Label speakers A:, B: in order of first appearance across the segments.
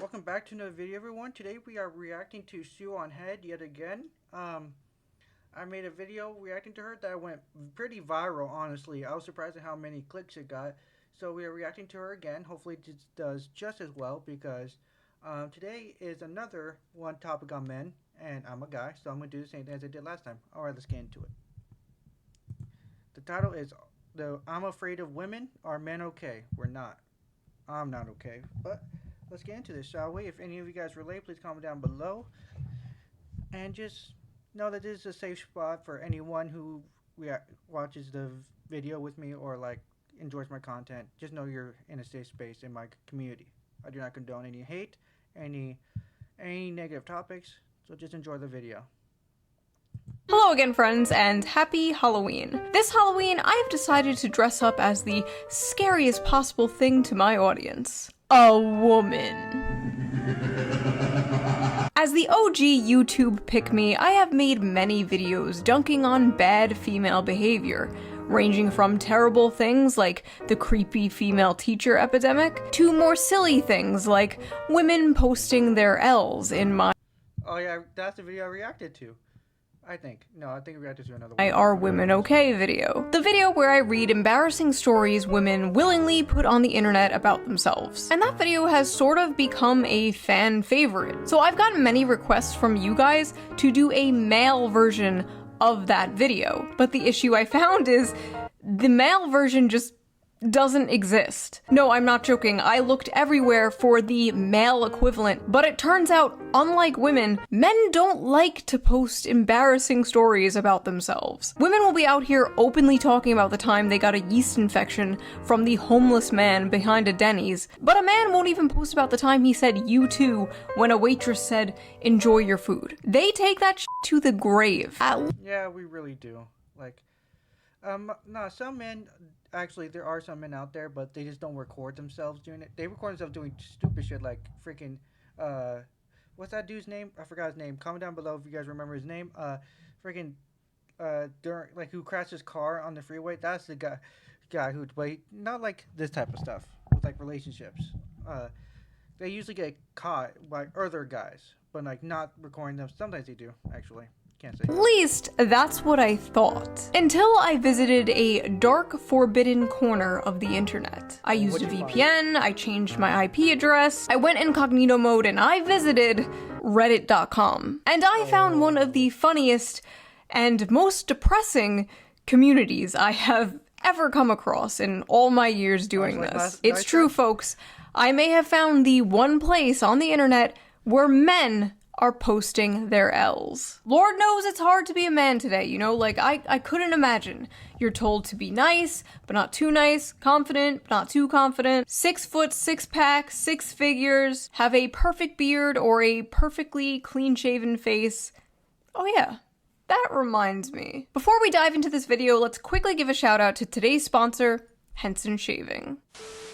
A: welcome back to another video, everyone. Today we are reacting to ShoeOnHead yet again. I made a video reacting to her that went pretty viral, honestly. I was surprised at how many clicks it got. So we are reacting to her again. Hopefully it does just as well, because today is another one topic on men, and I'm a guy, so I'm going to do the same thing as I did last time. Alright, let's get into it. The title is I'm Afraid of Women. Are Men Okay? We're not. I'm not okay, but let's get into this, shall we? If any of you guys relate, please comment down below. And just know that this is a safe spot for anyone who watches the video with me or enjoys my content. Just know you're in a safe space in my community. I do not condone any hate, any negative topics, so just enjoy the video.
B: Hello again, friends, and happy Halloween. This Halloween, I have decided to dress up as the scariest possible thing to my audience. A woman. As the OG YouTube pick-me, I have made many videos dunking on bad female behavior, ranging from terrible things like the creepy female teacher epidemic, to more silly things like women posting their L's in my—
A: Oh yeah, that's the video I reacted to. I think we reacted to another
B: My
A: one.
B: Are Women Okay video. The video where I read embarrassing stories women willingly put on the internet about themselves. And that video has sort of become a fan favorite. So I've gotten many requests from you guys to do a male version of that video. But the issue I found is the male version just doesn't exist. No, I'm not joking. I looked everywhere for the male equivalent, but it turns out, unlike women, men don't like to post embarrassing stories about themselves. Women will be out here openly talking about the time they got a yeast infection from the homeless man behind a Denny's, but a man won't even post about the time he said "you too" when a waitress said "enjoy your food." They take that shit to the grave.
A: Yeah, we really do. No, some men, actually, there are some men out there, but they just don't record themselves doing it. They record themselves doing stupid shit like freaking, what's that dude's name? I forgot his name. Comment down below if you guys remember his name. Who crashed his car on the freeway. That's the guy who, but not like this type of stuff with relationships. They usually get caught by other guys, but not recording them. Sometimes they do, actually. Can't say.
B: At least, that's what I thought. Until I visited a dark, forbidden corner of the internet. I used a VPN, I changed my IP address, I went incognito mode, and I visited reddit.com. And I found one of the funniest and most depressing communities I have ever come across in all my years doing this. It's true, folks. I may have found the one place on the internet where men are posting their L's. Lord knows it's hard to be a man today, you know? I couldn't imagine. You're told to be nice, but not too nice, confident, but not too confident, 6 foot, 6 pack, 6 figures, have a perfect beard or a perfectly clean-shaven face. Oh yeah, that reminds me. Before we dive into this video, let's quickly give a shout out to today's sponsor, Henson Shaving.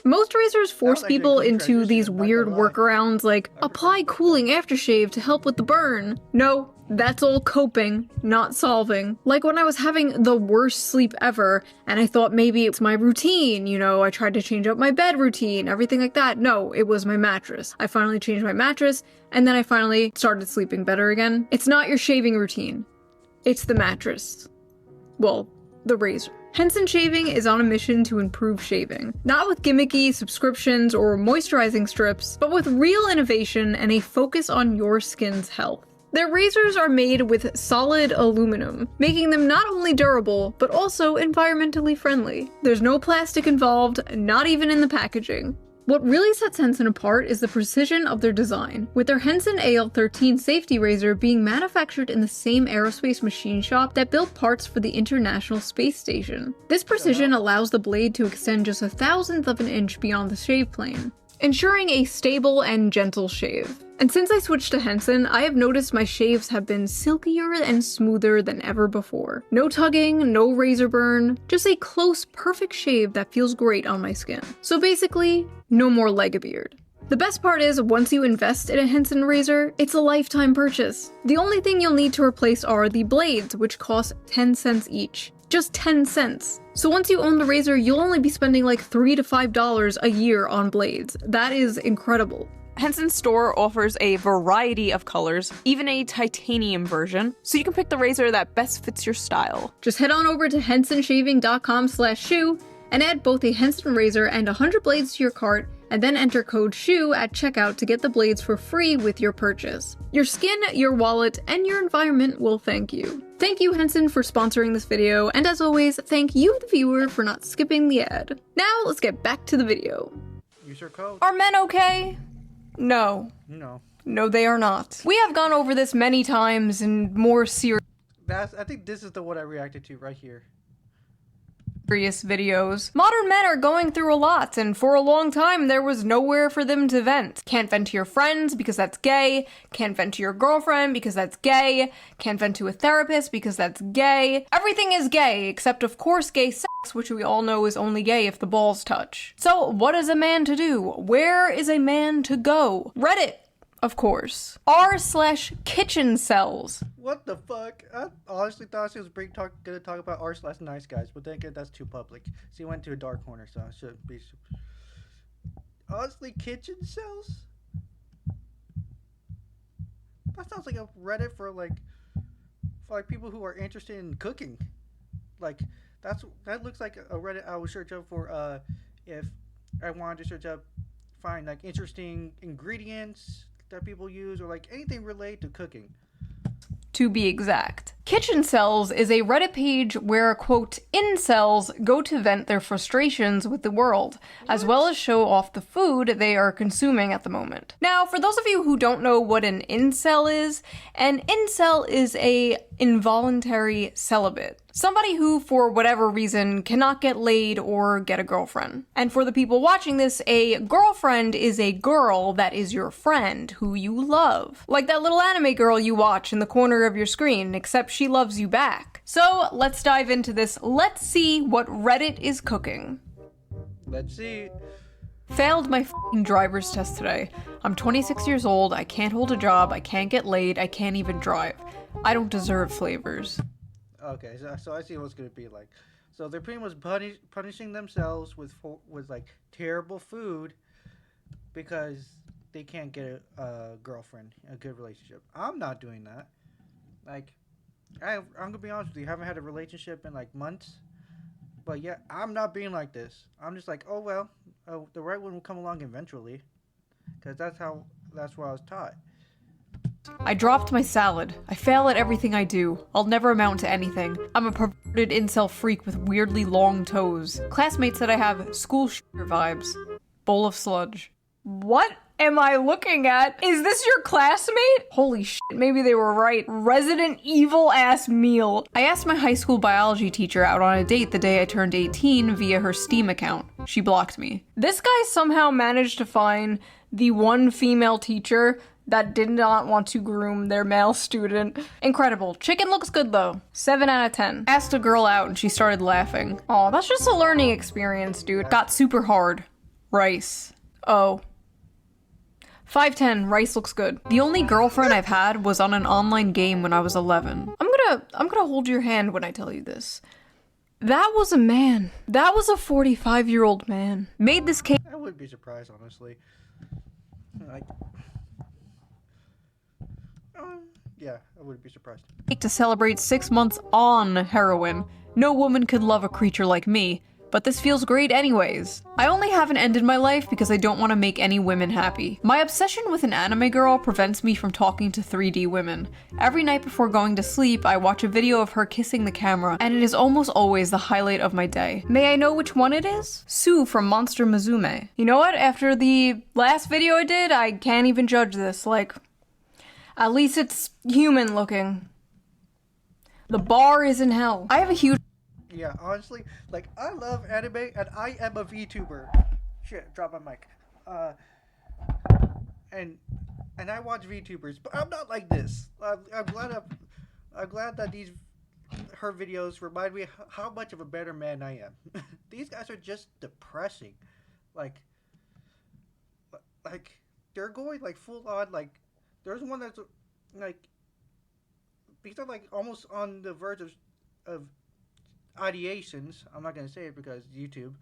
B: Most razors force people into these weird workarounds like apply cooling aftershave to help with the burn. No, that's all coping, not solving. Like when I was having the worst sleep ever and I thought maybe it's my routine, you know, I tried to change up my bed routine, everything like that. No, it was my mattress. I finally changed my mattress and then I finally started sleeping better again. It's not your shaving routine. It's the mattress. Well, the razor. Henson Shaving is on a mission to improve shaving. Not with gimmicky subscriptions or moisturizing strips, but with real innovation and a focus on your skin's health. Their razors are made with solid aluminum, making them not only durable, but also environmentally friendly. There's no plastic involved, not even in the packaging. What really sets Henson apart is the precision of their design, with their Henson AL13 safety razor being manufactured in the same aerospace machine shop that built parts for the International Space Station. This precision allows the blade to extend just 1/1000th of an inch beyond the shave plane, ensuring a stable and gentle shave. And since I switched to Henson, I have noticed my shaves have been silkier and smoother than ever before. No tugging, no razor burn, just a close, perfect shave that feels great on my skin. So basically, no more leg a beard. The best part is, once you invest in a Henson razor, it's a lifetime purchase. The only thing you'll need to replace are the blades, which cost 10 cents each. Just 10 cents. So once you own the razor, you'll only be spending like $3 to $5 a year on blades. That is incredible. Henson's store offers a variety of colors, even a titanium version, so you can pick the razor that best fits your style. Just head on over to hensonshaving.com/shoe and add both a Henson Razor and 100 blades to your cart, and then enter code SHOE at checkout to get the blades for free with your purchase. Your skin, your wallet, and your environment will thank you. Thank you, Henson, for sponsoring this video, and as always, thank you, the viewer, for not skipping the ad. Now, let's get back to the video.
A: Use your code.
B: Are men okay? No.
A: No.
B: No, they are not. We have gone over this many times in more serious
A: I think this is the one I reacted to right here.
B: videos. Modern men are going through a lot, and for a long time there was nowhere for them to vent. Can't vent to your friends because that's gay. Can't vent to your girlfriend because that's gay. Can't vent to a therapist because that's gay. Everything is gay, except of course gay sex, which we all know is only gay if the balls touch. So what is a man to do? Where is a man to go? Reddit, of course. r/kitchen cells.
A: What the fuck? I honestly thought she was gonna talk about r/nice guys, but then again, that's too public. She went to a dark corner, so I shouldn't be. Honestly, kitchen cells? That sounds like a Reddit for like people who are interested in cooking. Like that looks like a Reddit I would search up for if I wanted to search up find like interesting ingredients that people use or like anything related to cooking.
B: To be exact. Kitchen Cells is a Reddit page where, quote, incels go to vent their frustrations with the world, as well as show off the food they are consuming at the moment. Now, for those of you who don't know what an incel is a involuntary celibate. Somebody who, for whatever reason, cannot get laid or get a girlfriend. And for the people watching this, a girlfriend is a girl that is your friend, who you love. Like that little anime girl you watch in the corner of your screen, except she loves you back. So, let's dive into this. Let's see what Reddit is cooking.
A: Let's see.
B: Failed my f***ing driver's test today. I'm 26 years old, I can't hold a job, I can't get laid, I can't even drive. I don't deserve flavors.
A: Okay, so I see what it's gonna be like. So they're pretty much punishing themselves with like terrible food because they can't get a girlfriend, a good relationship. I'm not doing that. Like, I'm gonna be honest with you. I haven't had a relationship in like months, but yeah, I'm not being like this. I'm just like, oh well, the right one will come along eventually, because that's what I was taught.
B: I dropped my salad. I fail at everything I do. I'll never amount to anything. I'm a perverted incel freak with weirdly long toes. Classmates said I have school shooter vibes. Bowl of sludge. What am I looking at? Is this your classmate? Holy shit, maybe they were right. Resident Evil ass meal. I asked my high school biology teacher out on a date the day I turned 18 via her Steam account. She blocked me. This guy somehow managed to find the one female teacher that did not want to groom their male student. Incredible. Chicken looks good though. 7 out of 10. Asked a girl out and she started laughing. Aw, that's just a learning experience, dude. Got super hard. Rice. Oh. 5'10", rice looks good. The only girlfriend I've had was on an online game when I was 11. I'm gonna hold your hand when I tell you this. That was a man. That was a 45-year-old man. Made this cake.
A: I wouldn't be surprised, honestly. Like, yeah, I wouldn't be surprised.
B: To celebrate 6 months on heroin. No woman could love a creature like me, but this feels great anyways. I only haven't ended my life because I don't want to make any women happy. My obsession with an anime girl prevents me from talking to 3D women. Every night before going to sleep, I watch a video of her kissing the camera, and it is almost always the highlight of my day. May I know which one it is? Sue from Monster Musume. You know what? After the last video I did, I can't even judge this. Like, at least it's human looking. The bar is in hell. I have a huge...
A: Yeah, honestly, like, I love anime, and I am a VTuber. Shit, drop my mic. And I watch VTubers, but I'm not like this. I'm glad that her videos remind me how much of a better man I am. These guys are just depressing. Like, they're going, like, full on, like, there's one that's, like, these are, like, almost on the verge of ideations. I'm not gonna say it because YouTube,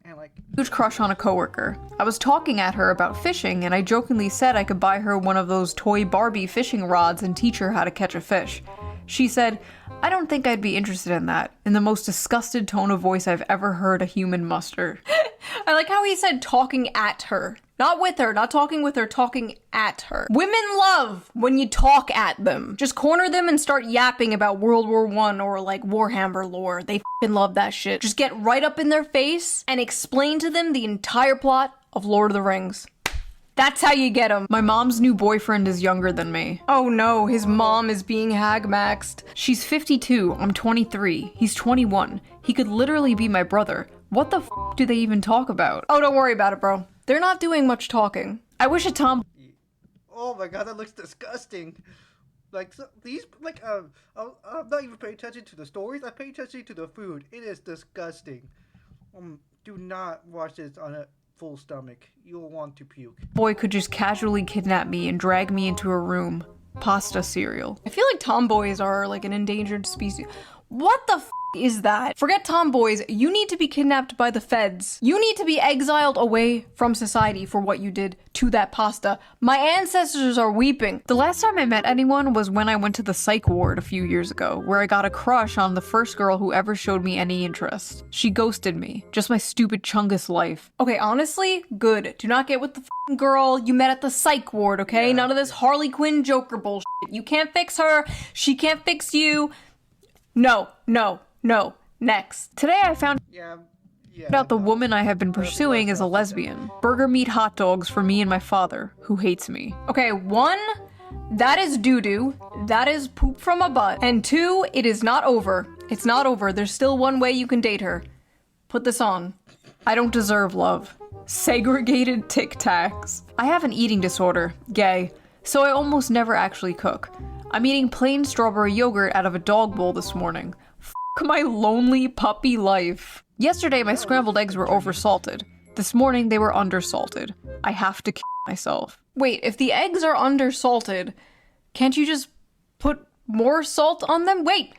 A: and like
B: huge crush on a coworker. I was talking at her about fishing, and I jokingly said I could buy her one of those toy Barbie fishing rods and teach her how to catch a fish. She said, "I don't think I'd be interested in that," in the most disgusted tone of voice I've ever heard a human muster. I like how he said talking at her. Not with her, not talking with her, talking at her. Women love when you talk at them. Just corner them and start yapping about World War I or like Warhammer lore. They f***ing love that shit. Just get right up in their face and explain to them the entire plot of Lord of the Rings. That's how you get them. My mom's new boyfriend is younger than me. Oh no, his mom is being hag-maxed. She's 52, I'm 23, he's 21. He could literally be my brother. What the f*** do they even talk about? Oh, don't worry about it, bro. They're not doing much talking. I wish a Tom.
A: Oh my god, that looks disgusting. Like these, like I'm not even paying attention to the stories. I pay attention to the food. It is disgusting. Do not watch this on a full stomach. You'll want to puke.
B: Boy could just casually kidnap me and drag me into a room. Pasta cereal. I feel like tomboys are like an endangered species. What the f is that? Forget tomboys, you need to be kidnapped by the feds. You need to be exiled away from society for what you did to that pasta. My ancestors are weeping. The last time I met anyone was when I went to the psych ward a few years ago, where I got a crush on the first girl who ever showed me any interest. She ghosted me. Just my stupid Chungus life. Okay, honestly, good. Do not get with the f***ing girl you met at the psych ward, okay? None of this Harley Quinn Joker bullshit. You can't fix her. She can't fix you. No. Next. Today I found out the woman I have been pursuing is a lesbian. Burger meat hot dogs for me and my father, who hates me. Okay, 1, that is doo-doo. That is poop from a butt. And 2, it is not over. It's not over. There's still one way you can date her. Put this on. I don't deserve love. Segregated Tic Tacs. I have an eating disorder. Gay. So I almost never actually cook. I'm eating plain strawberry yogurt out of a dog bowl this morning. My lonely puppy life. Yesterday my scrambled eggs were oversalted. This morning they were undersalted. I have to kill myself. Wait, if the eggs are undersalted, can't you just put more salt on them? Wait,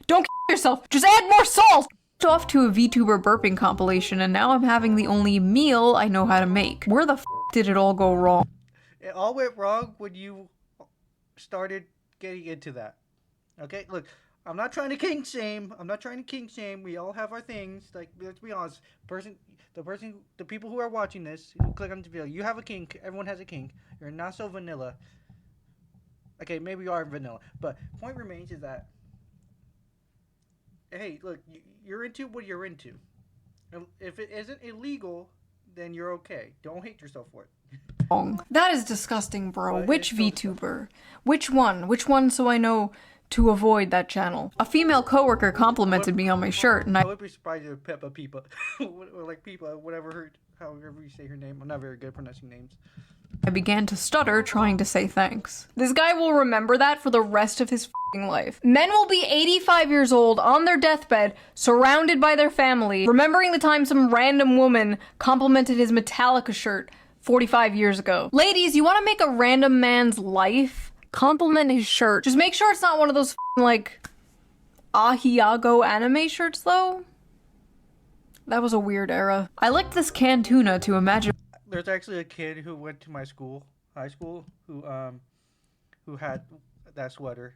B: don't kill yourself. Just add more salt. Off to a VTuber burping compilation, and now I'm having the only meal I know how to make. Where the f did it all go wrong?
A: It all went wrong when you started getting into that. Okay, look. I'm not trying to kink shame. We all have our things. Like, let's be honest. The people who are watching this, who click on the video, you have a kink. Everyone has a kink. You're not so vanilla. Okay, maybe you are vanilla. But point remains is that, hey, look, you're into what you're into. If it isn't illegal, then you're okay. Don't hate yourself for it.
B: That is disgusting, bro. Which VTuber? Which one? Which one so I know to avoid that channel? A female coworker complimented me on my shirt, and I
A: would be surprised if Peppa Peepa, or like Peepa, however you say her name. I'm not very good at pronouncing names.
B: I began to stutter, trying to say thanks. This guy will remember that for the rest of his f***ing life. Men will be 85 years old on their deathbed, surrounded by their family, remembering the time some random woman complimented his Metallica shirt 45 years ago. Ladies, you want to make a random man's life? Compliment his shirt. Just make sure it's not one of those like Ahiago anime shirts though. That was a weird era. I licked this canned tuna to imagine.
A: There's actually a kid who went to my high school, who had that sweater.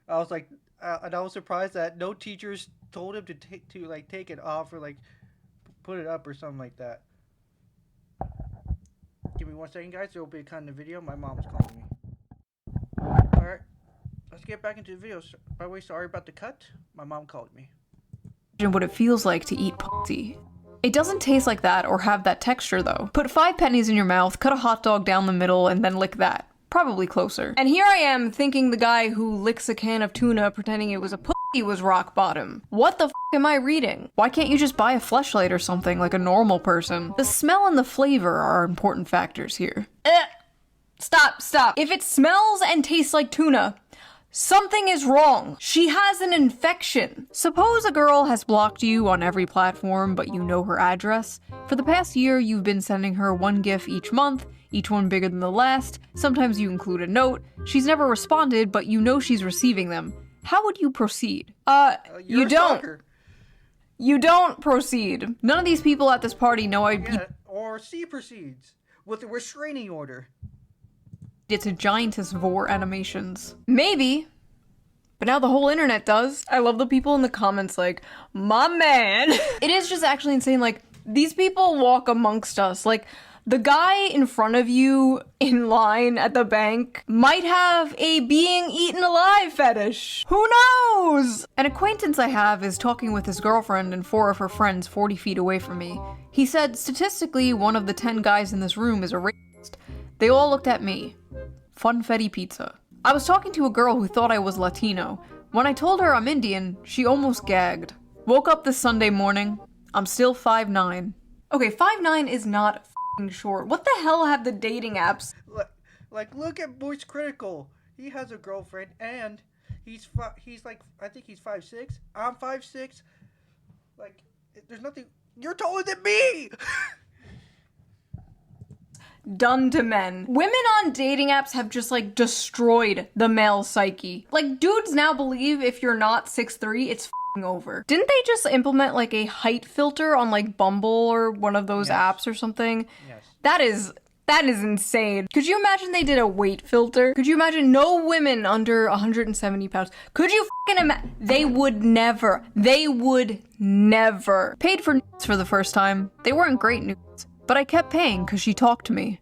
A: I was like, and I was surprised that no teachers told him to take it off or like put it up or something like that. Give me 1 second, guys. There will be a cut in the video. My mom's calling me. Alright, let's get back into the video. By the way, sorry about the cut. My mom called me.
B: What it feels like to eat pussy. It doesn't taste like that or have that texture though. Put 5 pennies in your mouth, cut a hot dog down the middle, and then lick that. Probably closer. And here I am thinking the guy who licks a can of tuna pretending it was a pussy was rock bottom. What the f am I reading? Why can't you just buy a fleshlight or something like a normal person? The smell and the flavor are important factors here. Stop. If it smells and tastes like tuna, something is wrong. She has an infection. Suppose a girl has blocked you on every platform, but you know her address. For the past year, you've been sending her 1 GIF each month, each one bigger than the last. Sometimes you include a note. She's never responded, but you know she's receiving them. How would you proceed? You don't. You don't proceed. None of these people at this party know I beat.
A: Yeah, or C proceeds with a restraining order.
B: It's a giantess vor animations. Maybe. But now the whole internet does. I love the people in the comments like, my man. It is just actually insane. Like, these people walk amongst us. Like, the guy in front of you in line at the bank might have a being eaten alive fetish. Who knows? An acquaintance I have is talking with his girlfriend and 4 of her friends 40 feet away from me. He said, statistically, 1 of the 10 guys in this room is a racist. They all looked at me. Funfetti pizza. I was talking to a girl who thought I was Latino. When I told her I'm Indian, she almost gagged. Woke up this Sunday morning. I'm still 5'9". Okay, 5'9" is not f***ing short. What the hell have the dating apps?
A: Like, look at Boy's Critical. He has a girlfriend, and he's like, I think he's 5'6". I'm 5'6". Like, there's nothing. You're taller than me.
B: Done to men. Women on dating apps have just like destroyed the male psyche. Like, dudes now believe if you're not 6'3", it's f***ing over. Didn't they just implement like a height filter on like Bumble or one of those apps or something?
A: Yes.
B: That is insane. Could you imagine they did a weight filter? Could you imagine no women under 170 pounds? Could you f***ing imagine? They would never. Paid for nudes for the first time. They weren't great nudes. But I kept paying because she talked to me.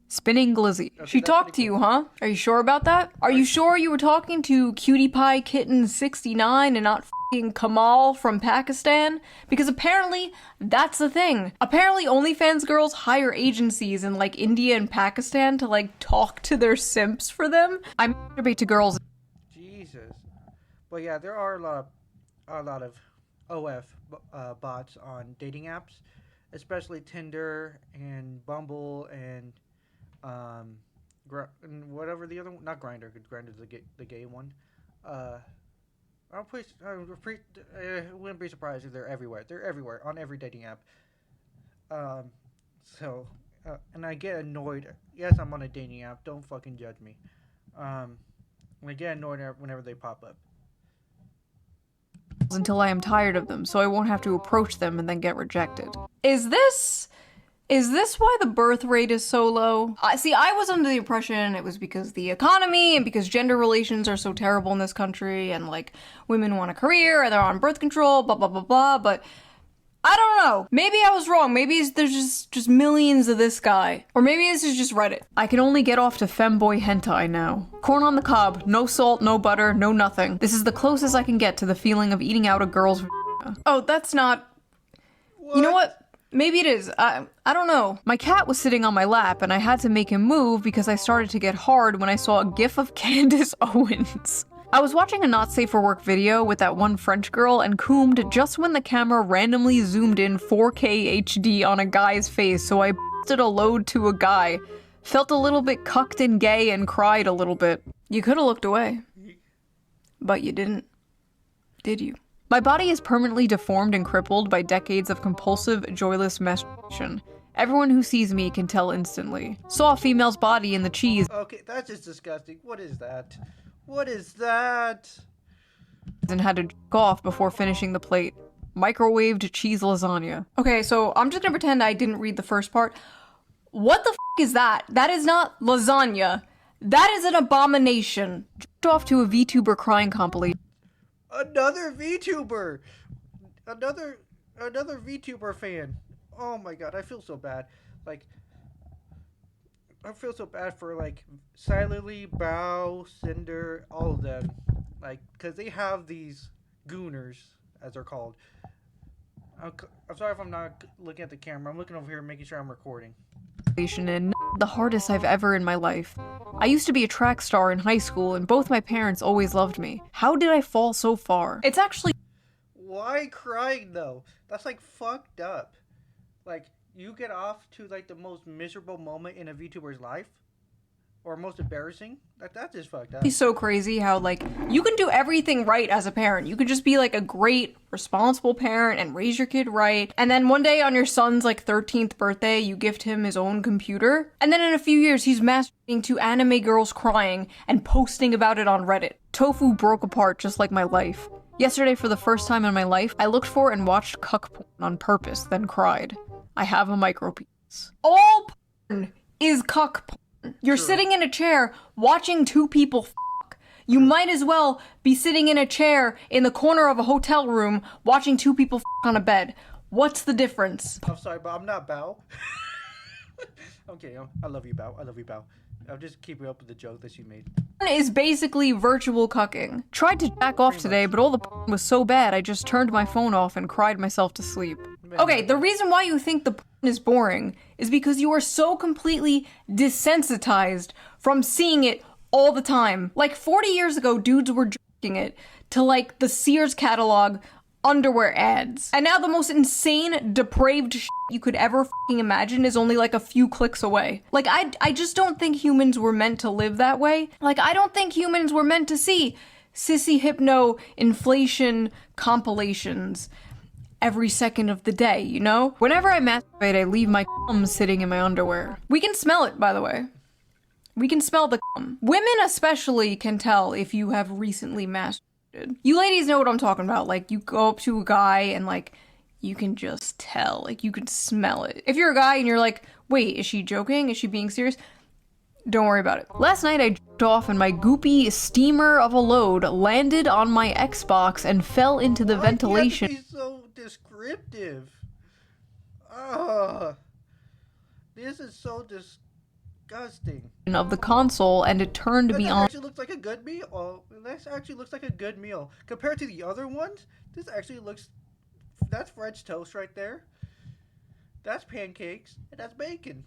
B: Spinning glizzy.
A: Okay,
B: She talked to you, huh? Are you sure about that? Are you sure you were talking to Cutie Pie Kitten 69 and not f***ing Kamal from Pakistan? Because apparently, that's the thing. Apparently OnlyFans girls hire agencies in like India and Pakistan to like talk to their simps for them. I masturbate to girls.
A: Jesus. But yeah, there are a lot of OF bots on dating apps, especially Tinder and Bumble and whatever the other one, not Grindr, because Grindr's the gay one. I wouldn't be surprised if they're everywhere. They're everywhere on every dating app. And I get annoyed. Yes, I'm on a dating app. Don't fucking judge me. I get annoyed whenever they pop up.
B: Until I am tired of them, so I won't have to approach them and then get rejected. Is this why the birth rate is so low? See, I was under the impression it was because the economy and because gender relations are so terrible in this country and like women want a career and they're on birth control, blah blah blah blah, but I don't know. Maybe I was wrong. Maybe there's just millions of this guy. Or maybe this is just Reddit. I can only get off to femboy hentai now. Corn on the cob, no salt, no butter, no nothing. This is the closest I can get to the feeling of eating out a girl's vagina. Oh, that's not... What? You know what? Maybe it is. I don't know. My cat was sitting on my lap and I had to make him move because I started to get hard when I saw a gif of Candace Owens. I was watching a not safe for work video with that one French girl and coomed just when the camera randomly zoomed in 4K HD on a guy's face, so I busted a load to a guy. Felt a little bit cucked and gay and cried a little bit. You could've looked away. But you didn't. Did you? My body is permanently deformed and crippled by decades of compulsive, joyless masturbation. Everyone who sees me can tell instantly. Saw a female's body in the cheese.
A: Okay, that's just disgusting. What is that? What is that?
B: And had to jerk off before finishing the plate. Microwaved cheese lasagna. Okay, so I'm just gonna pretend I didn't read the first part. What the f*** is that? That is not lasagna. That is an abomination. Jerked off to a VTuber crying compilation.
A: Another VTuber! Another VTuber fan. Oh my god, I feel so bad. Like, I feel so bad for, like, Silently, Bao, Cinder, all of them. Like, because they have these gooners, as they're called. I'm sorry if I'm not looking at the camera. I'm looking over here making sure I'm recording.
B: And the hardest I've ever in my life. I used to be a track star in high school and both my parents always loved me. How did I fall so far? It's actually...
A: Why crying though? That's like fucked up. Like, you get off to like the most miserable moment in a VTuber's life? Or most embarrassing? That's just fucked up.
B: He's so crazy how, like, you can do everything right as a parent. You could just be, like, a great, responsible parent and raise your kid right. And then one day on your son's, like, 13th birthday, you gift him his own computer. And then in a few years, he's masturbating to anime girls crying and posting about it on Reddit. Tofu broke apart just like my life. Yesterday, for the first time in my life, I looked for and watched cuck porn on purpose, then cried. I have a micropenis. All porn is cuck porn. You're sitting in a chair watching two people fuck. You might as well be sitting in a chair in the corner of a hotel room watching two people fuck on a bed. What's the difference?
A: I'm sorry, but I'm not Bao. Okay, I love you, Bao. I love you, Bao. I'll just keep up with the joke that she made.
B: Is basically virtual cucking. Tried to jack off today, but all the porn was so bad I just turned my phone off and cried myself to sleep. Okay, the reason why you think the porn is boring is because you are so completely desensitized from seeing it all the time. Like 40 years ago, dudes were jerking it to like the Sears catalog underwear ads. And now the most insane, depraved shit you could ever fucking imagine is only like a few clicks away. Like, I just don't think humans were meant to live that way. Like, I don't think humans were meant to see sissy hypno inflation compilations every second of the day, you know? Whenever I masturbate, I leave my cum sitting in my underwear. We can smell it, by the way. We can smell the cum. Women especially can tell if you have recently masturbated. You ladies know what I'm talking about. Like, you go up to a guy and, like, you can just tell. Like, you can smell it. If you're a guy and you're like, wait, is she joking? Is she being serious? Don't worry about it. Last night I jerked off and my goopy steamer of a load landed on my Xbox and fell into the ventilation.
A: You have to be so descriptive. This is so disgusting.
B: Of the console, and it turned me on.
A: That actually looks like a good meal. Oh, this actually looks like a good meal compared to the other ones. This actually looks. That's French toast right there. That's pancakes, and that's bacon.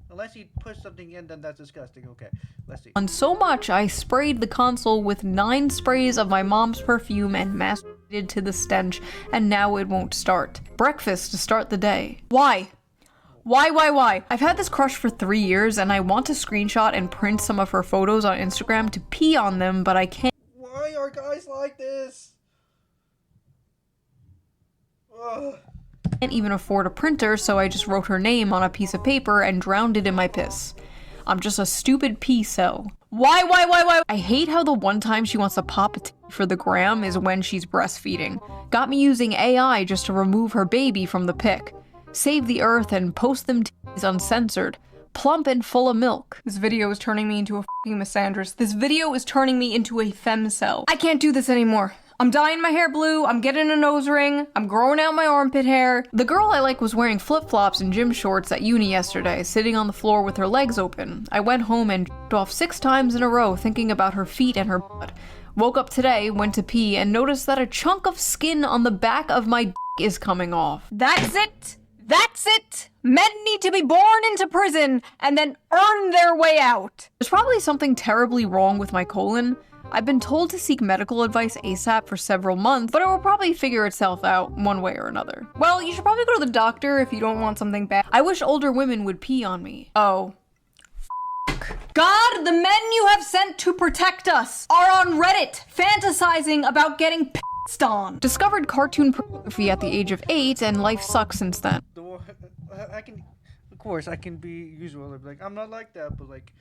A: Unless you push something in, then that's disgusting. Okay, let's see.
B: On so much, I sprayed the console with 9 sprays of my mom's perfume and masturbated to the stench, and now it won't start. Breakfast to start the day. Why? Why? I've had this crush for 3 years, and I want to screenshot and print some of her photos on Instagram to pee on them, but I can't.
A: Why are guys like this? Ugh.
B: Can't even afford a printer, so I just wrote her name on a piece of paper and drowned it in my piss. I'm just a stupid pee cell. Why? I hate how the one time she wants to pop a titty for the gram is when she's breastfeeding. Got me using AI just to remove her baby from the pic. Save the earth and post them titties uncensored. Plump and full of milk. This video is turning me into a fucking misandrist. This video is turning me into a femcel. I can't do this anymore. I'm dyeing my hair blue, I'm getting a nose ring, I'm growing out my armpit hair. The girl I like was wearing flip-flops and gym shorts at uni yesterday, sitting on the floor with her legs open. I went home and jerked off 6 times in a row thinking about her feet and her butt. Woke up today, went to pee, and noticed that a chunk of skin on the back of my dick is coming off. That's it! That's it! Men need to be born into prison and then earn their way out. There's probably something terribly wrong with my colon. I've been told to seek medical advice ASAP for several months, but it will probably figure itself out one way or another. Well, you should probably go to the doctor if you don't want something bad. I wish older women would pee on me. Oh. God, the men you have sent to protect us are on Reddit fantasizing about getting pissed on. Discovered cartoon pornography at the age of 8 and life sucks since then.
A: I can, of course, I can be usual. Like, I'm not like that, but like,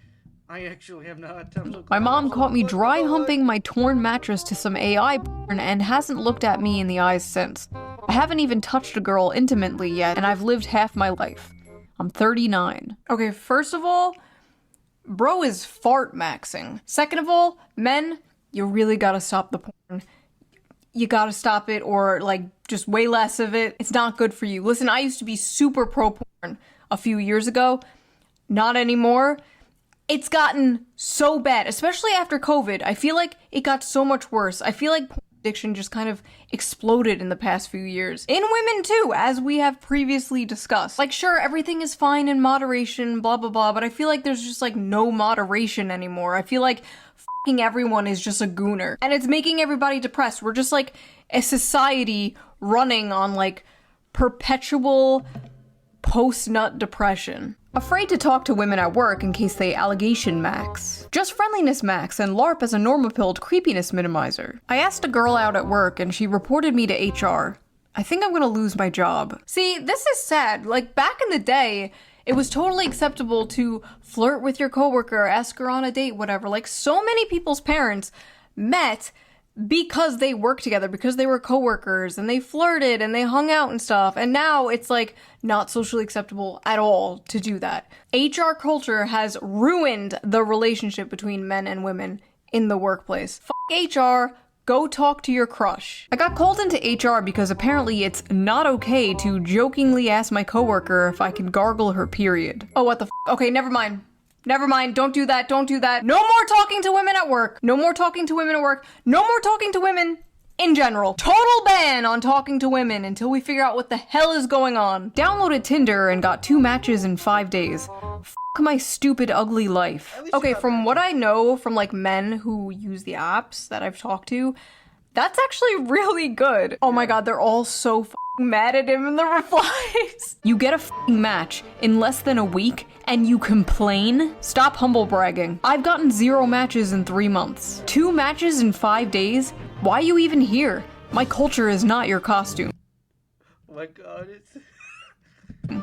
A: I actually am not.
B: My mom caught me dry humping my torn mattress to some AI porn and hasn't looked at me in the eyes since. I haven't even touched a girl intimately yet, and I've lived half my life. I'm 39. Okay, first of all, bro is fart maxing. Second of all, men, you really gotta stop the porn. You gotta stop it, or like just way less of it. It's not good for you. Listen, I used to be super pro porn a few years ago. Not anymore. It's gotten so bad, especially after COVID. I feel like it got so much worse. I feel like porn addiction just kind of exploded in the past few years. In women too, as we have previously discussed. Like, sure, everything is fine in moderation, blah, blah, blah, but I feel like there's just like no moderation anymore. I feel like fucking everyone is just a gooner. And it's making everybody depressed. We're just like a society running on like perpetual post-nut depression. Afraid to talk to women at work in case they allegation max. Just friendliness max and LARP as a normapilled creepiness minimizer. I asked a girl out at work and she reported me to HR. I think I'm gonna lose my job. See, this is sad. Like, back in the day, it was totally acceptable to flirt with your coworker, ask her on a date, whatever. Like, so many people's parents met because they worked together, because they were coworkers and they flirted and they hung out and stuff. And now it's like not socially acceptable at all to do that. HR culture has ruined the relationship between men and women in the workplace. Fuck HR. Go talk to your crush. I got called into HR because apparently it's not okay to jokingly ask my coworker if I can gargle her period. Oh, what the f? Okay, never mind. Never mind. Don't do that. Don't do that. No more talking to women at work. No more talking to women at work. No more talking to women in general. Total ban on talking to women until we figure out what the hell is going on. Downloaded Tinder and got 2 matches in 5 days. My stupid ugly life. Okay, from what I know from like men who use the apps that I've talked to, that's actually really good. Oh my god, they're all so f***ing mad at him in the replies. You get a f***ing match in less than a week and you complain? Stop humble bragging. I've gotten 0 matches in 3 months. 2 matches in 5 days? Why are you even here? My culture is not your costume.
A: Oh my god, it's...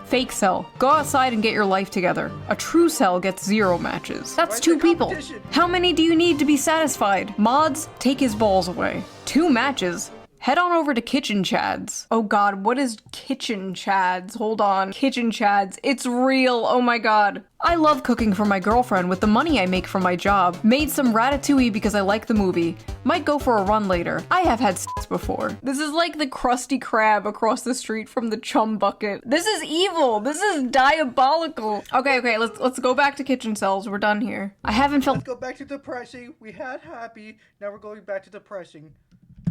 B: Fake cell. Go outside and get your life together. A true cell gets 0 matches. That's 2 people. How many do you need to be satisfied? Mods, take his balls away. 2 matches? Head on over to Kitchen Chads. Oh god, what is Kitchen Chads? Hold on. Kitchen Chads. It's real. Oh my god. I love cooking for my girlfriend with the money I make from my job. Made some ratatouille because I like the movie. Might go for a run later. I have had sex before. This is like the Krusty Krab across the street from the chum bucket. This is evil. This is diabolical. Okay, let's go back to kitchen cells. We're done here. I haven't felt—
A: Let's go back to depressing. We had happy. Now we're going back to depressing.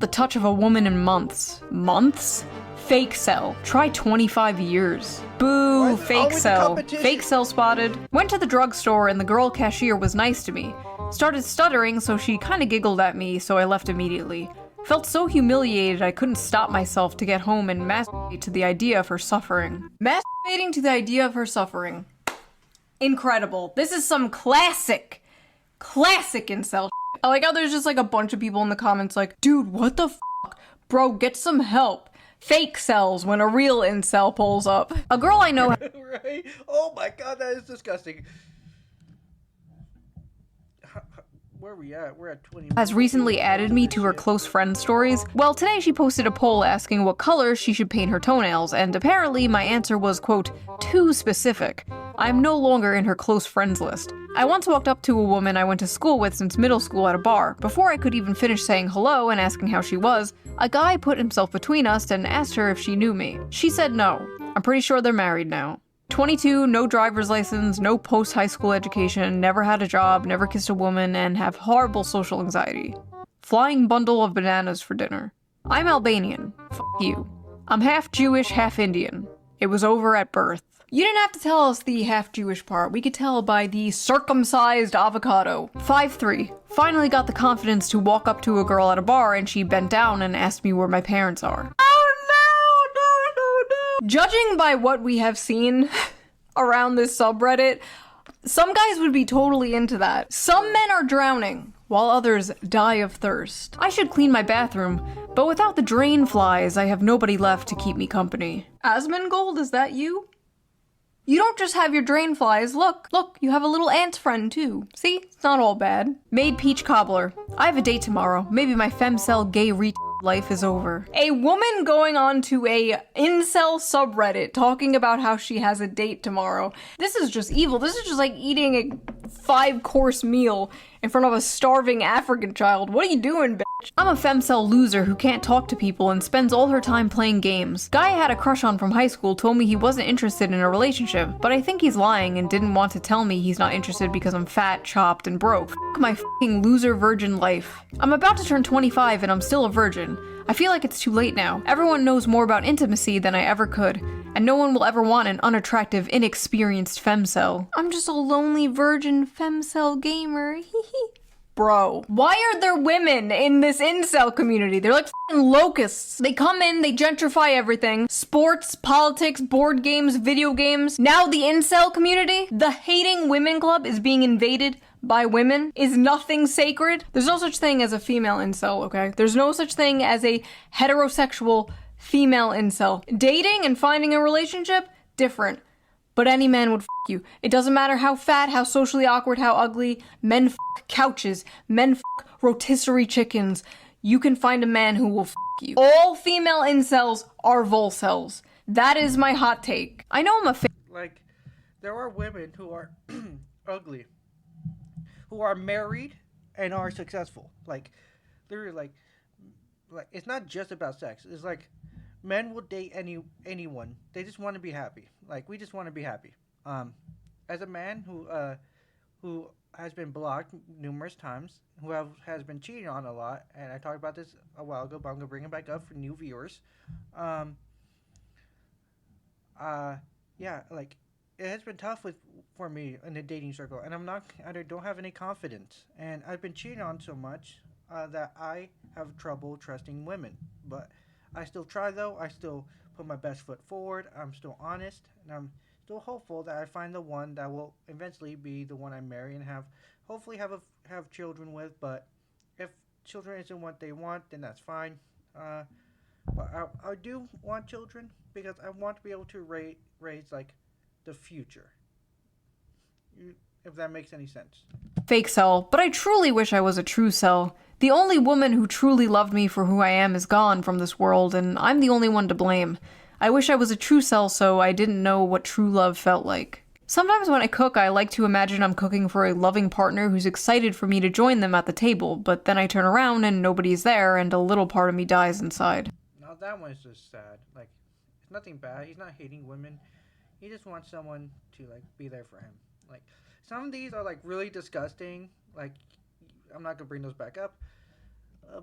B: the touch of a woman in months. Months? Fake cell. Try 25 years. Boo, fake cell. Fake cell spotted. Went to the drugstore and the girl cashier was nice to me. Started stuttering, so she kinda giggled at me, so I left immediately. Felt so humiliated I couldn't stop myself to get home and masturbate to the idea of her suffering. Masturbating to the idea of her suffering. Incredible. This is some classic incel shit. I like how there's just like a bunch of people in the comments like, dude, what the fuck? Bro, get some help. Fake cells when a real incel pulls up. A girl I know—
A: Right? Oh my god, that is disgusting. Where are we at? We're at 20 minutes.
B: Has recently added me to her close friend stories. Well, today she posted a poll asking what color she should paint her toenails, and apparently my answer was, quote, too specific. I'm no longer in her close friends list. I once walked up to a woman I went to school with since middle school at a bar. Before I could even finish saying hello and asking how she was, a guy put himself between us and asked her if she knew me. She said no. I'm pretty sure they're married now. 22, no driver's license, no post-high school education, never had a job, never kissed a woman, and have horrible social anxiety. Flying bundle of bananas for dinner. I'm Albanian. F*** you. I'm half Jewish, half Indian. It was over at birth. You didn't have to tell us the half-Jewish part. We could tell by the circumcised avocado. 5'3". Finally got the confidence to walk up to a girl at a bar and she bent down and asked me where my parents are. Judging by what we have seen around this subreddit, some guys would be totally into that. Some men are drowning, while others die of thirst. I should clean my bathroom, but without the drain flies, I have nobody left to keep me company. Asmongold, is that you? You don't just have your drain flies. Look, you have a little ant friend too. See? It's not all bad. Made peach cobbler. I have a date tomorrow. Maybe my femcel gay life is over. A woman going on to a incel subreddit talking about how she has a date tomorrow. This is just evil. This is just like eating a 5-course meal in front of a starving African child. What are you doing, bitch? I'm a femcel loser who can't talk to people and spends all her time playing games. Guy I had a crush on from high school told me he wasn't interested in a relationship, but I think he's lying and didn't want to tell me he's not interested because I'm fat, chopped, and broke. F*** my f***ing loser virgin life. I'm about to turn 25 and I'm still a virgin. I feel like it's too late now. Everyone knows more about intimacy than I ever could, and no one will ever want an unattractive, inexperienced femcel. I'm just a lonely virgin femcel gamer. Bro, why are there women in this incel community? They're like f***ing locusts. They come in, they gentrify everything. Sports, politics, board games, video games. Now the incel community, the hating women club is being invaded by women. Is nothing sacred? There's no such thing as a female incel, okay? There's no such thing as a heterosexual female incel. Dating and finding a relationship, different. But any man would f*** you. It doesn't matter how fat, how socially awkward, how ugly. Men f*** couches. Men f*** rotisserie chickens. you can find a man who will f you. All female incels are volcels. That is my hot take. I know I'm a
A: Like, there are women who are ugly, who are married and are successful. Like, literally, like it's not just about sex. It's like men will date anyone. They just want to be happy. Like, we just want to be happy. As a man who has been blocked numerous times, has been cheated on a lot, and I talked about this a while ago, but I'm gonna bring it back up for new viewers. Um, yeah, like it has been tough for me in the dating circle, and I don't have any confidence, and I've been cheated on so much that I have trouble trusting women. But I still try though. I still put my best foot forward. I'm still honest, and I'm still hopeful that I find the one that will eventually be the one I marry and hopefully have children with. But if children isn't what they want, then that's fine. But I do want children because I want to be able to raise like the future. If that makes any sense.
B: fake cell, but I truly wish I was a true cell. The only woman who truly loved me for who I am is gone from this world, and I'm the only one to blame. I wish I was a true cell so I didn't know what true love felt like. Sometimes when I cook, I like to imagine I'm cooking for a loving partner who's excited for me to join them at the table, but then I turn around and nobody's there, and a little part of me dies inside.
A: Now that one's just sad. Like, it's nothing bad. He's not hating women. He just wants someone to like be there for him. Like, some of these are like really disgusting. Like, I'm not gonna bring those back up.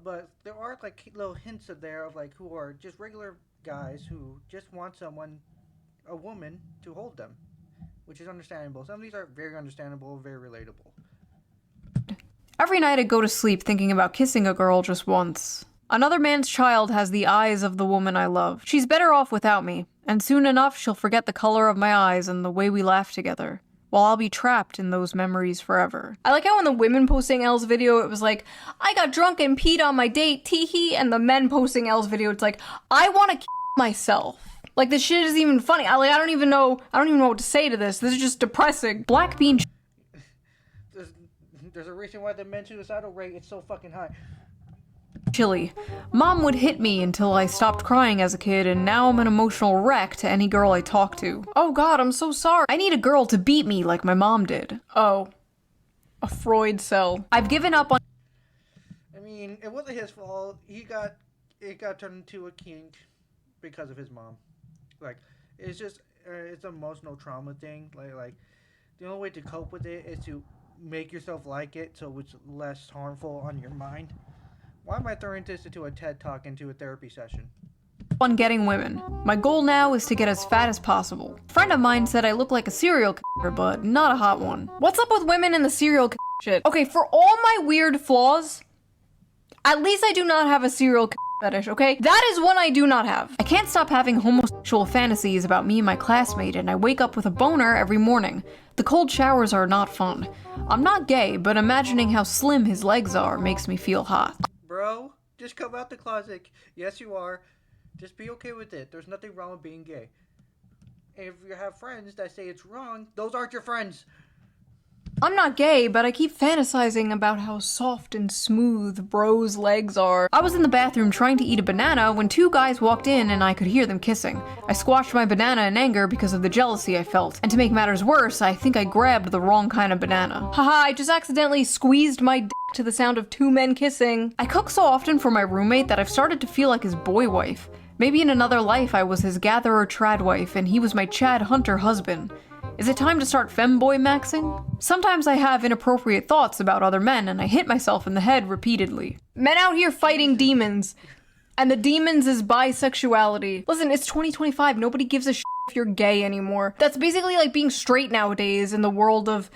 A: But there are like little hints of there of like who are just regular guys who just want a woman to hold them, which is understandable. Some of these are very understandable, very relatable.
B: Every night I go to sleep thinking about kissing a girl just once. Another man's child has the eyes of the woman I love. She's better off without me, and soon enough she'll forget the color of my eyes and the way we laughed together, while I'll be trapped in those memories forever. I like how in the women posting Elle's video, it was like, I got drunk and peed on my date, teehee, and the men posting Elle's video, it's like, I want to myself. Like, this shit isn't even funny. I don't even know what to say to this. This is just depressing. Black bean
A: There's a reason why the men's suicidal rate is so fucking high.
B: chili. Mom would hit me until I stopped crying as a kid, and now I'm an emotional wreck to any girl I talk to. Oh god, I'm so sorry. I need a girl to beat me like my mom did. Oh. A Freud cell. I've given up on—
A: I mean, it wasn't his fault. It got turned into a kink because of his mom. Like, it's just, it's an emotional trauma thing. Like, the only way to cope with it is to make yourself like it so it's less harmful on your mind. Why am I throwing this into a TED Talk, into a therapy session?
B: on getting women. My goal now is to get as fat as possible. A friend of mine said I look like a serial killer, but not a hot one. What's up with women in the serial killer shit? Okay, for all my weird flaws, at least I do not have a serial killer fetish, okay? That is one I do not have. I can't stop having homosexual fantasies about me and my classmate, and I wake up with a boner every morning. The cold showers are not fun. I'm not gay, but imagining how slim his legs are makes me feel hot.
A: Bro, just come out the closet. Yes, you are. Just be okay with it. There's nothing wrong with being gay. And if you have friends that say it's wrong, those aren't your friends.
B: I'm not gay, but I keep fantasizing about how soft and smooth bros' legs are. I was in the bathroom trying to eat a banana when two guys walked in and I could hear them kissing. I squashed my banana in anger because of the jealousy I felt. And to make matters worse, I think I grabbed the wrong kind of banana. Haha, I just accidentally squeezed my dick to the sound of two men kissing. I cook so often for my roommate that I've started to feel like his boy wife. Maybe in another life I was his gatherer trad wife and he was my Chad Hunter husband. Is it time to start femboy maxing? Sometimes I have inappropriate thoughts about other men and I hit myself in the head repeatedly. Men out here fighting demons. And the demons is bisexuality. Listen, it's 2025. Nobody gives a shit if you're gay anymore. That's basically like being straight nowadays in the world of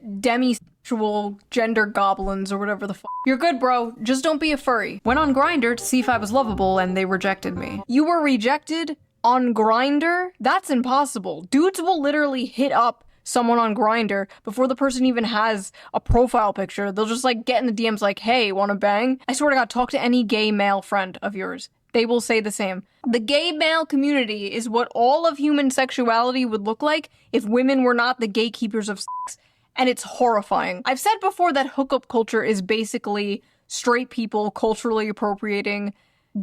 B: demisexual gender goblins or whatever the fuck. You're good, bro. Just don't be a furry. Went on Grindr to see if I was lovable and they rejected me. You were rejected? On Grindr? That's impossible. Dudes will literally hit up someone on Grindr before the person even has a profile picture. They'll just like get in the DMs like, hey, wanna bang? I swear to God, talk to any gay male friend of yours. They will say the same. The gay male community is what all of human sexuality would look like if women were not the gatekeepers of sex. And it's horrifying. I've said before that hookup culture is basically straight people culturally appropriating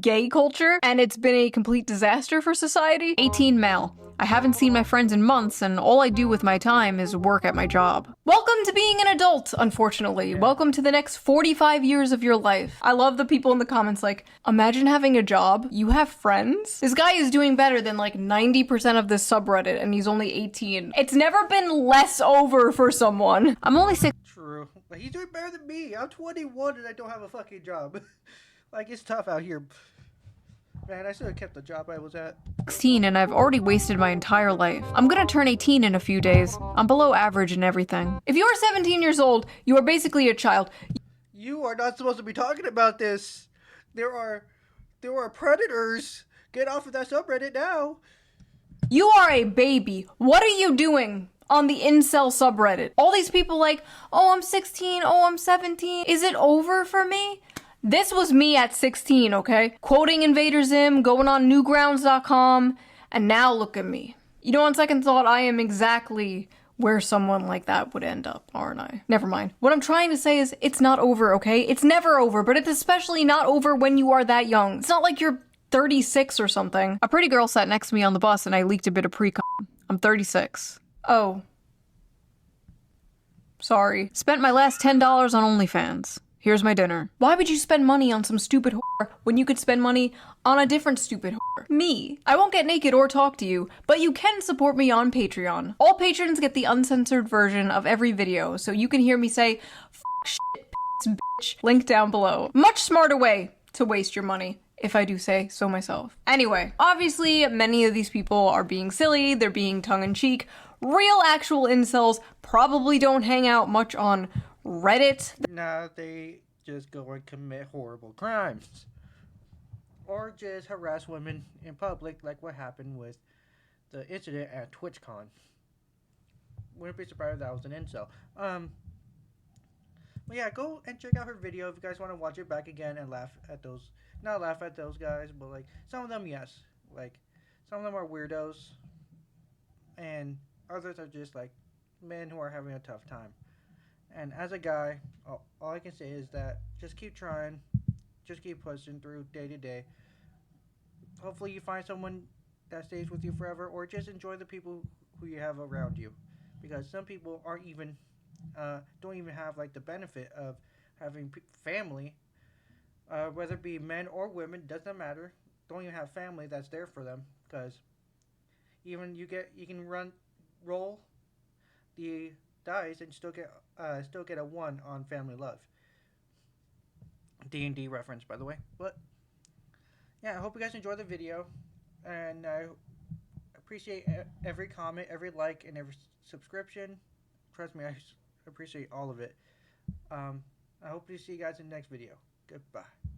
B: gay culture, and it's been a complete disaster for society. 18 male. I haven't seen my friends in months, and all I do with my time is work at my job. Welcome to being an adult, unfortunately. Welcome to the next 45 years of your life. I love the people in the comments like, imagine having a job, you have friends? This guy is doing better than like 90% of this subreddit, and he's only 18. It's never been less over for someone. I'm only 6.
A: True. Like, he's doing better than me. I'm 21 and I don't have a fucking job. Like, it's tough out here. Man, I should have kept the job I was at.
B: 16 and I've already wasted my entire life. I'm gonna turn 18 in a few days. I'm below average in everything. If you're 17 years old, you are basically a child.
A: You are not supposed to be talking about this. There are predators. Get off of that subreddit now.
B: You are a baby. What are you doing on the incel subreddit? All these people like, oh, I'm 16, oh, I'm 17. Is it over for me? This was me at 16, okay? Quoting Invader Zim, going on newgrounds.com, and now look at me. You know, on second thought, I am exactly where someone like that would end up, aren't I? Never mind. What I'm trying to say is, it's not over, okay? It's never over, but it's especially not over when you are that young. It's not like you're 36 or something. A pretty girl sat next to me on the bus and I leaked a bit of pre-com. I'm 36. Oh. Sorry. Spent my last $10 on OnlyFans. Here's my dinner. Why would you spend money on some stupid whore when you could spend money on a different stupid whore? Me. I won't get naked or talk to you, but you can support me on Patreon. All patrons get the uncensored version of every video, so you can hear me say, f shit, bitch, link down below. Much smarter way to waste your money, if I do say so myself. Anyway, obviously, many of these people are being silly, they're being tongue-in-cheek. Real actual incels probably don't hang out much on Reddit.
A: Nah, they just go and commit horrible crimes. Or just harass women in public like what happened with the incident at TwitchCon. Wouldn't be surprised if that was an incel. But yeah, go and check out her video if you guys want to watch it back again and laugh at those. Not laugh at those guys, but like some of them, yes. Like some of them are weirdos. And others are just like men who are having a tough time. And as a guy, all I can say is that just keep trying, just keep pushing through day to day. Hopefully you find someone that stays with you forever, or just enjoy the people who you have around you. Because some people aren't even, don't even have like the benefit of having family, whether it be men or women, doesn't matter. Don't even have family that's there for them. Because even you can roll the dice and still get a 1 on family love. D&D reference, by the way. But yeah, I hope you guys enjoy the video, and I appreciate every comment, every like, and every subscription. Trust me, I appreciate all of it. I hope to see you guys in the next video. Goodbye.